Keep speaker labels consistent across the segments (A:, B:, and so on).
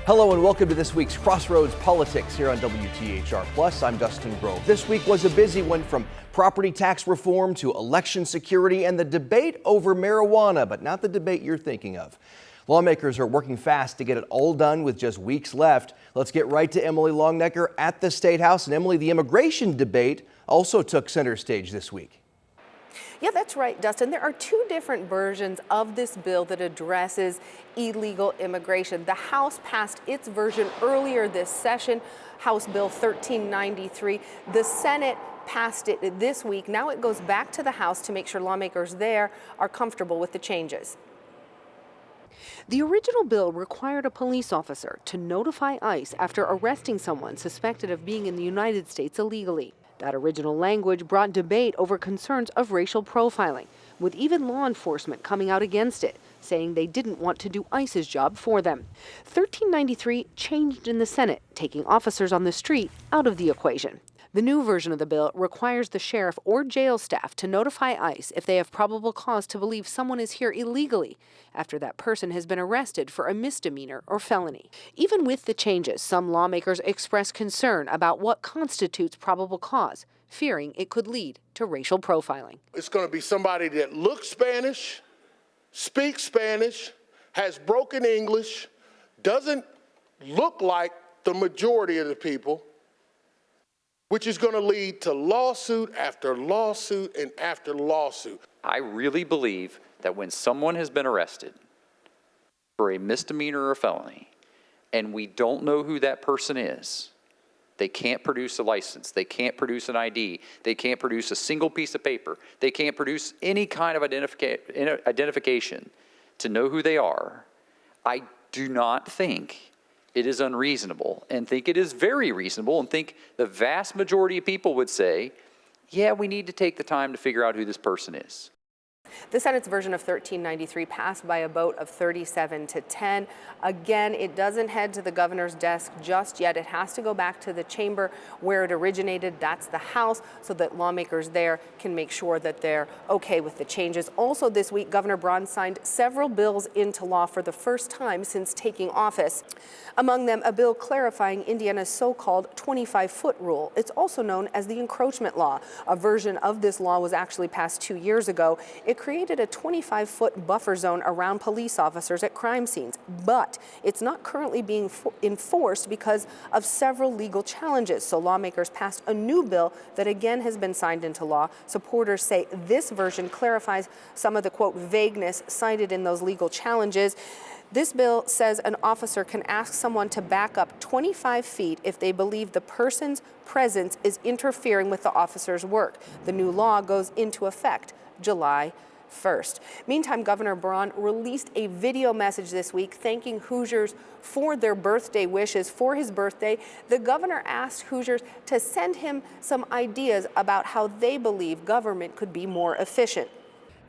A: Hello and welcome to this week's Crossroads Politics here on WTHR+. I'm Dustin Grove. This week was a busy one, from property tax reform to election security and the debate over marijuana, but not the debate you're thinking of. Lawmakers are working fast to get it all done with just weeks left. Let's get right to Emily Longnecker at the State House. And Emily, the immigration debate also took center stage this week.
B: Yeah, that's right, Dustin. There are two different versions of this bill that addresses illegal immigration. The House passed its version earlier this session, House Bill 1393. The Senate passed it this week. Now it goes back to the House to make sure lawmakers there are comfortable with the changes. The original bill required a police officer to notify ICE after arresting someone suspected of being in the United States illegally. That original language brought debate over concerns of racial profiling, with even law enforcement coming out against it, saying they didn't want to do ICE's job for them. 1393 changed in the Senate, taking officers on the street out of the equation. The new version of the bill requires the sheriff or jail staff to notify ICE if they have probable cause to believe someone is here illegally after that person has been arrested for a misdemeanor or felony. Even with the changes, some lawmakers express concern about what constitutes probable cause, fearing it could lead to racial profiling.
C: It's going to be somebody that looks Spanish, speaks Spanish, has broken English, doesn't look like the majority of the people, which is going to lead to lawsuit after lawsuit and after lawsuit.
D: I really believe that when someone has been arrested for a misdemeanor or felony, and we don't know who that person is, they can't produce a license, they can't produce an ID, they can't produce a single piece of paper, they can't produce any kind of identification to know who they are, I do not think it is unreasonable, and think it is very reasonable, and think the vast majority of people would say, yeah, we need to take the time to figure out who this person is.
B: The Senate's version of 1393 passed by a vote of 37 to 10. Again, it doesn't head to the governor's desk just yet. It has to go back to the chamber where it originated. That's the House, so that lawmakers there can make sure that they're okay with the changes. Also this week, Governor Braun signed several bills into law for the first time since taking office. Among them, a bill clarifying Indiana's so-called 25-foot rule. It's also known as the encroachment law. A version of this law was actually passed 2 years ago. It created a 25-foot buffer zone around police officers at crime scenes, but it's not currently being enforced because of several legal challenges. So lawmakers passed a new bill that again has been signed into law. Supporters say this version clarifies some of the, quote, vagueness cited in those legal challenges. This bill says an officer can ask someone to back up 25 feet if they believe the person's presence is interfering with the officer's work. The new law goes into effect July 1st. Meantime, Governor Braun released a video message this week thanking Hoosiers for their birthday wishes. For his birthday, the governor asked Hoosiers to send him some ideas about how they believe government could be more efficient.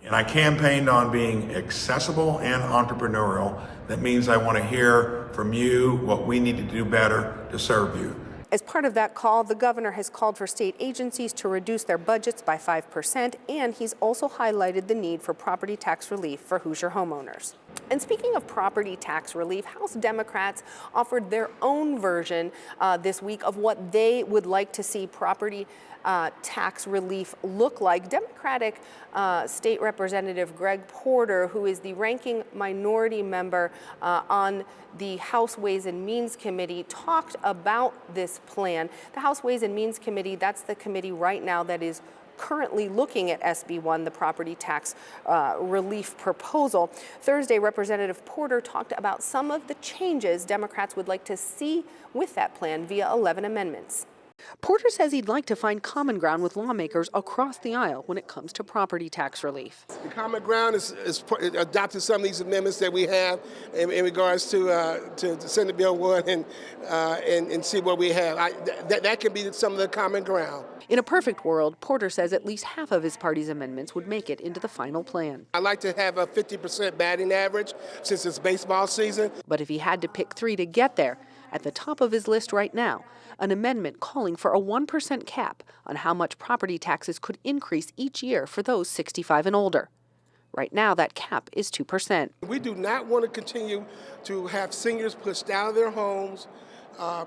E: And I campaigned on being accessible and entrepreneurial. That means I want to hear from you what we need to do better to serve you.
B: As part of that call, the governor has called for state agencies to reduce their budgets by 5%, and he's also highlighted the need for property tax relief for Hoosier homeowners. And speaking of property tax relief, House Democrats offered their own version this week of what they would like to see property tax relief look like. Democratic State Representative Greg Porter, who is the ranking minority member on the House Ways and Means Committee, talked about this plan. The House Ways and Means Committee, that's the committee right now that is currently looking at SB 1, the property tax relief proposal. Thursday, Representative Porter talked about some of the changes Democrats would like to see with that plan via 11 amendments. Porter says he'd like to find common ground with lawmakers across the aisle when it comes to property tax relief.
C: The common ground is adopting some of these amendments that we have in regards to Senate Bill 1 and see what we have. That can be some of the common ground.
B: In a perfect world, Porter says at least half of his party's amendments would make it into the final plan.
C: I like to have a 50% batting average since it's baseball season.
B: But if he had to pick three to get there, at the top of his list right now, an amendment calling for a 1% cap on how much property taxes could increase each year for those 65 and older. Right now, that cap is 2%.
F: We do not want to continue to have seniors pushed out of their homes,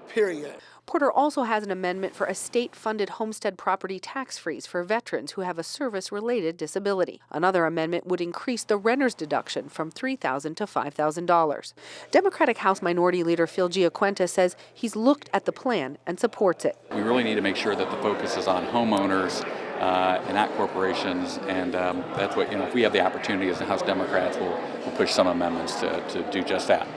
F: period.
B: Porter also has an amendment for a state-funded homestead property tax freeze for veterans who have a service-related disability. Another amendment would increase the renter's deduction from $3,000 to $5,000. Democratic House Minority Leader Phil Giaquinta says he's looked at the plan and supports it.
G: We really need to make sure that the focus is on homeowners and not corporations, and that's what, if we have the opportunity as the House Democrats, we'll push some amendments to do just that.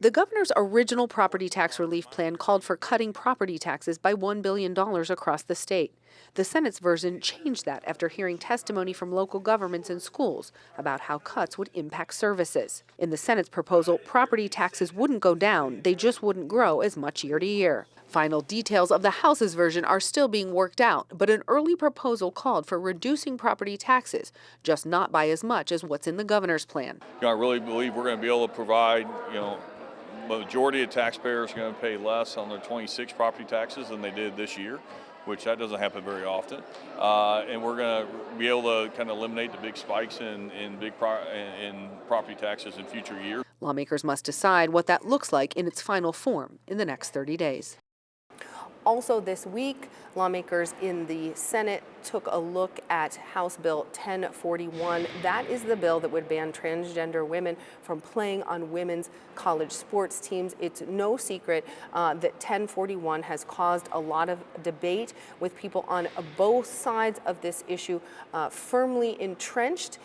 B: The governor's original property tax relief plan called for cutting property taxes by $1 billion across the state. The Senate's version changed that after hearing testimony from local governments and schools about how cuts would impact services. In the Senate's proposal, property taxes wouldn't go down, they just wouldn't grow as much year to year. Final details of the House's version are still being worked out, but an early proposal called for reducing property taxes, just not by as much as what's in the governor's plan.
H: I really believe we're going to be able to provide, majority of taxpayers are going to pay less on their 26 property taxes than they did this year, which that doesn't happen very often. And we're going to be able to kind of eliminate the big spikes in property taxes in future years.
B: Lawmakers must decide what that looks like in its final form in the next 30 days. Also this week, lawmakers in the Senate took a look at House Bill 1041. That is the bill that would ban transgender women from playing on women's college sports teams. It's no secret that 1041 has caused a lot of debate with people on both sides of this issue firmly entrenched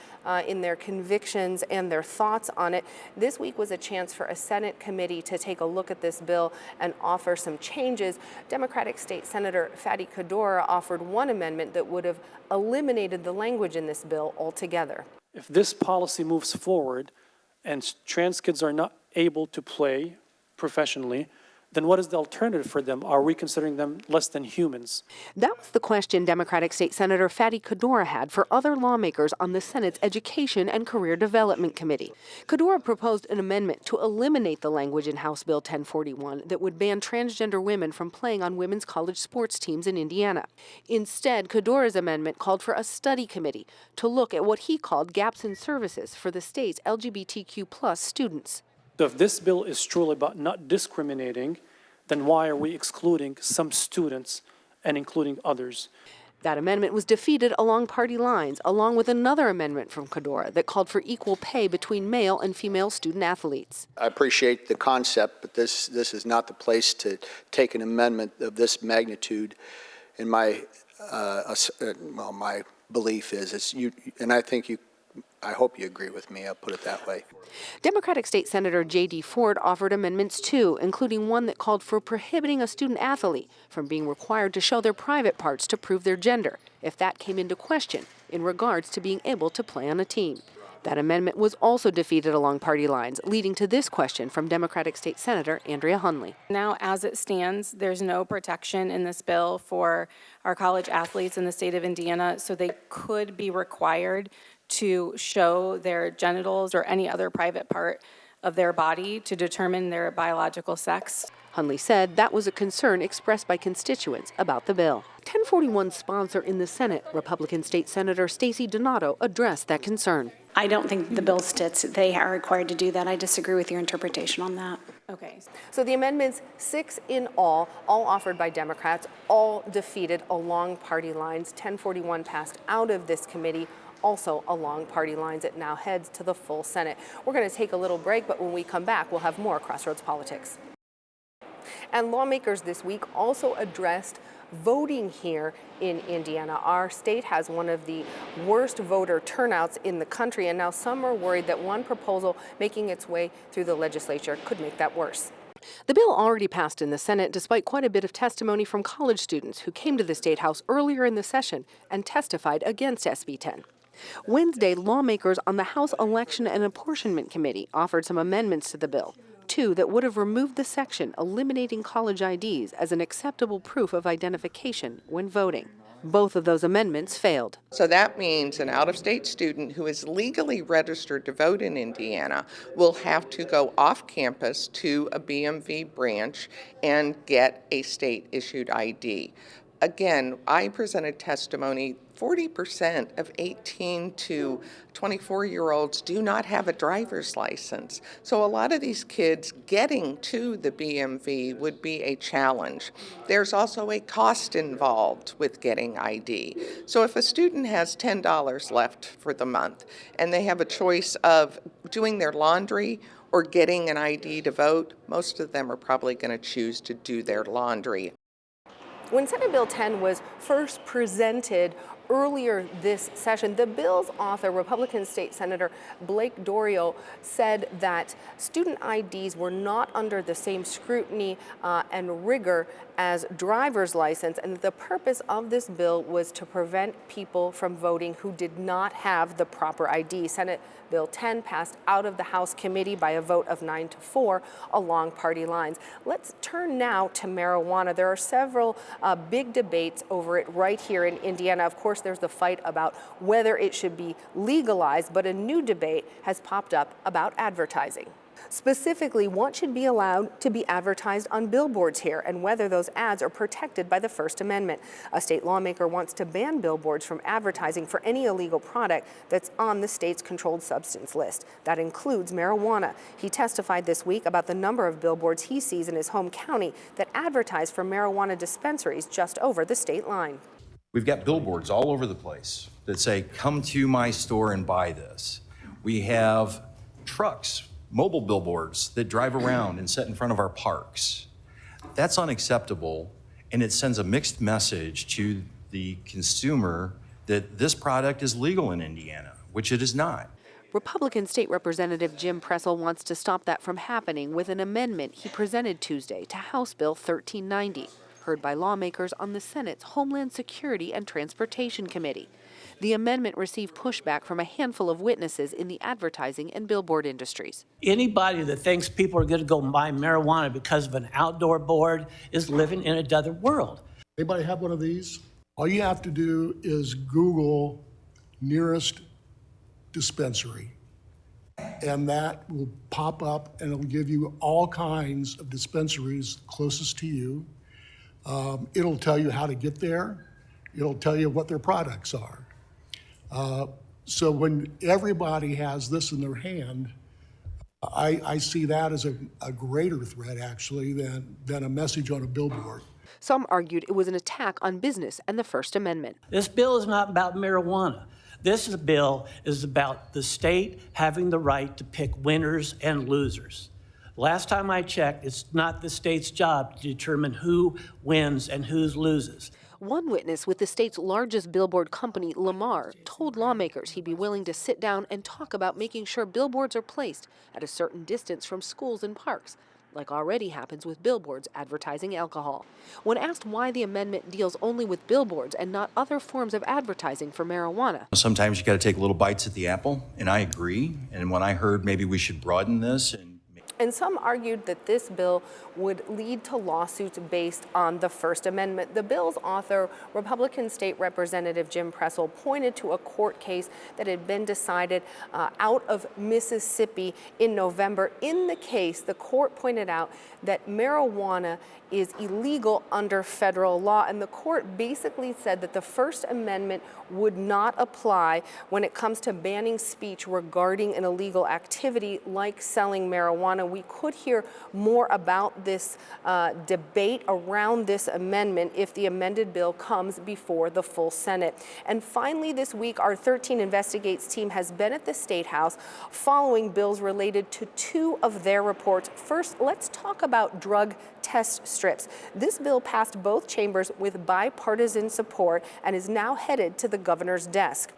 B: in their convictions and their thoughts on it. This week was a chance for a Senate committee to take a look at this bill and offer some changes. Democratic State Senator Fatty Cadora offered one amendment that would have eliminated the language in this bill altogether.
I: If this policy moves forward and trans kids are not able to play professionally, then what is the alternative for them? Are we considering them less than humans?
B: That was the question Democratic State Senator Fatty Cadora had for other lawmakers on the Senate's Education and Career Development Committee. Cadora proposed an amendment to eliminate the language in House Bill 1041 that would ban transgender women from playing on women's college sports teams in Indiana. Instead, Cadora's amendment called for a study committee to look at what he called gaps in services for the state's LGBTQ+ students.
I: So if this bill is truly about not discriminating, then why are we excluding some students and including others?
B: That amendment was defeated along party lines, along with another amendment from Cadora that called for equal pay between male and female student athletes.
J: I appreciate the concept, but this is not the place to take an amendment of this magnitude. And my belief is you, and I hope you agree with me, I'll put it that way.
B: Democratic State Senator J.D. Ford offered amendments too, including one that called for prohibiting a student athlete from being required to show their private parts to prove their gender, if that came into question in regards to being able to play on a team. That amendment was also defeated along party lines, leading to this question from Democratic State Senator Andrea Hunley.
K: Now, as it stands, there's no protection in this bill for our college athletes in the state of Indiana, so they could be required to show their genitals or any other private part of their body to determine their biological sex.
B: Hunley said that was a concern expressed by constituents about the bill. 1041's sponsor in the Senate, Republican State Senator Stacey Donato, addressed that concern.
L: I don't think the bill states they are required to do that. I disagree with your interpretation on that.
B: Okay, so the amendments, 6 in all offered by Democrats, all defeated along party lines. 1041 passed out of this committee, also along party lines. It now heads to the full Senate. We're going to take a little break, but when we come back, we'll have more Crossroads Politics. And lawmakers this week also addressed voting here in Indiana. Our state has one of the worst voter turnouts in the country, and now some are worried that one proposal making its way through the legislature could make that worse. The bill already passed in the Senate despite quite a bit of testimony from college students who came to the State House earlier in the session and testified against SB 10. Wednesday, lawmakers on the House Election and Apportionment Committee offered some amendments to the bill, 2 that would have removed the section eliminating college IDs as an acceptable proof of identification when voting. Both of those amendments failed.
M: So that means an out-of-state student who is legally registered to vote in Indiana will have to go off campus to a BMV branch and get a state-issued ID. Again, I presented testimony, 40% of 18 to 24-year-olds do not have a driver's license. So a lot of these kids getting to the BMV would be a challenge. There's also a cost involved with getting ID. So if a student has $10 left for the month and they have a choice of doing their laundry or getting an ID to vote, most of them are probably going to choose to do their laundry.
B: When Senate Bill 10 was first presented earlier this session, the bill's author, Republican State Senator Blake Dorio, said that student IDs were not under the same scrutiny and rigor as driver's license, and the purpose of this bill was to prevent people from voting who did not have the proper ID. Senate Bill 10 passed out of the House committee by a vote of 9-4 along party lines. Let's turn now to marijuana. There are several big debates over it right here in Indiana. Of course, there's the fight about whether it should be legalized, but a new debate has popped up about advertising. Specifically, what should be allowed to be advertised on billboards here and whether those ads are protected by the First Amendment. A state lawmaker wants to ban billboards from advertising for any illegal product that's on the state's controlled substance list. That includes marijuana. He testified this week about the number of billboards he sees in his home county that advertise for marijuana dispensaries just over the state line.
N: We've got billboards all over the place that say, come to my store and buy this. We have trucks, mobile billboards that drive around and sit in front of our parks. That's unacceptable, and it sends a mixed message to the consumer that this product is legal in Indiana, which it is not.
B: Republican State Representative Jim Pressel wants to stop that from happening with an amendment he presented Tuesday to House Bill 1390, heard by lawmakers on the Senate's Homeland Security and Transportation Committee. The amendment received pushback from a handful of witnesses in the advertising and billboard industries.
O: Anybody that thinks people are going to go buy marijuana because of an outdoor board is living in another world.
P: Anybody have one of these? All you have to do is Google nearest dispensary, and that will pop up and it'll give you all kinds of dispensaries closest to you. It'll tell you how to get there. It'll tell you what their products are. So when everybody has this in their hand, I see that as a greater threat, actually, than a message on a billboard.
B: Some argued it was an attack on business and the First Amendment.
O: This bill is not about marijuana. This bill is about the state having the right to pick winners and losers. Last time I checked, it's not the state's job to determine who wins and who loses.
B: One witness with the state's largest billboard company, Lamar, told lawmakers he'd be willing to sit down and talk about making sure billboards are placed at a certain distance from schools and parks, like already happens with billboards advertising alcohol. When asked why the amendment deals only with billboards and not other forms of advertising for marijuana.
N: Sometimes you got to take little bites at the apple, and I agree. And when I heard maybe we should broaden this
B: And some argued that this bill would lead to lawsuits based on the First Amendment. The bill's author, Republican State Representative Jim Pressel, pointed to a court case that had been decided out of Mississippi in November. In the case, the court pointed out that marijuana is illegal under federal law, and the court basically said that the First Amendment would not apply when it comes to banning speech regarding an illegal activity like selling marijuana. We could hear more about this debate around this amendment if the amended bill comes before the full Senate. And finally this week, our 13 Investigates team has been at the State House following bills related to two of their reports. First, let's talk about drug test strips. This bill passed both chambers with bipartisan support and is now headed to the governor's desk.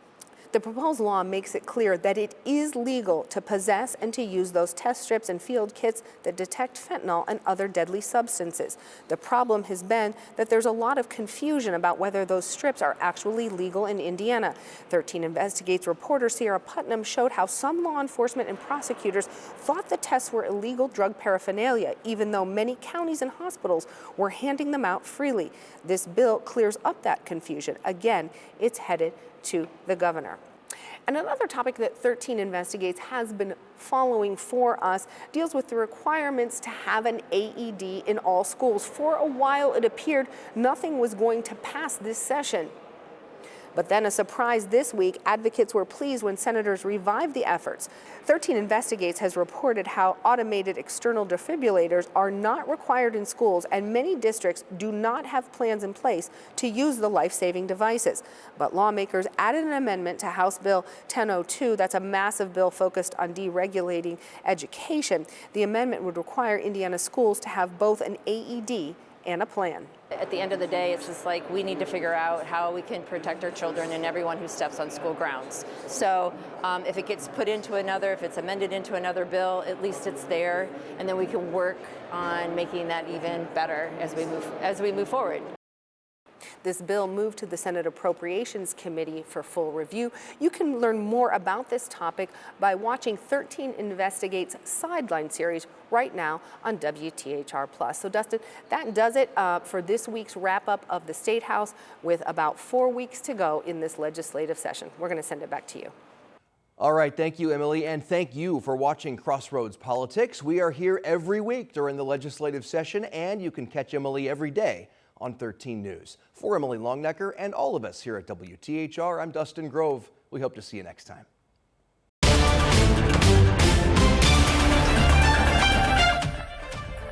B: The proposed law makes it clear that it is legal to possess and to use those test strips and field kits that detect fentanyl and other deadly substances. The problem has been that there's a lot of confusion about whether those strips are actually legal in Indiana. 13 Investigates reporter Sierra Putnam showed how some law enforcement and prosecutors thought the tests were illegal drug paraphernalia, even though many counties and hospitals were handing them out freely. This bill clears up that confusion. Again, it's headed to the governor. And another topic that 13 Investigates has been following for us deals with the requirements to have an AED in all schools. For a while, it appeared nothing was going to pass this session. But then a surprise this week, advocates were pleased when senators revived the efforts. 13 Investigates has reported how automated external defibrillators are not required in schools, and many districts do not have plans in place to use the life-saving devices. But lawmakers added an amendment to House Bill 1002. That's a massive bill focused on deregulating education. The amendment would require Indiana schools to have both an AED and a plan.
Q: At the end of the day, it's just like we need to figure out how we can protect our children and everyone who steps on school grounds. So if it gets put into another, if it's amended into another bill, at least it's there, and then we can work on making that even better as we move forward.
B: This bill moved to the Senate Appropriations Committee for full review. You can learn more about this topic by watching 13 Investigates Sideline series right now on WTHR+. So Dustin, that does it for this week's wrap-up of the State House with about 4 weeks to go in this legislative session. We're going to send it back to you.
A: All right, thank you, Emily, and thank you for watching Crossroads Politics. We are here every week during the legislative session, and you can catch Emily every day on 13 News. For Emily Longnecker and all of us here at WTHR, I'm Dustin Grove. We hope to see you next time.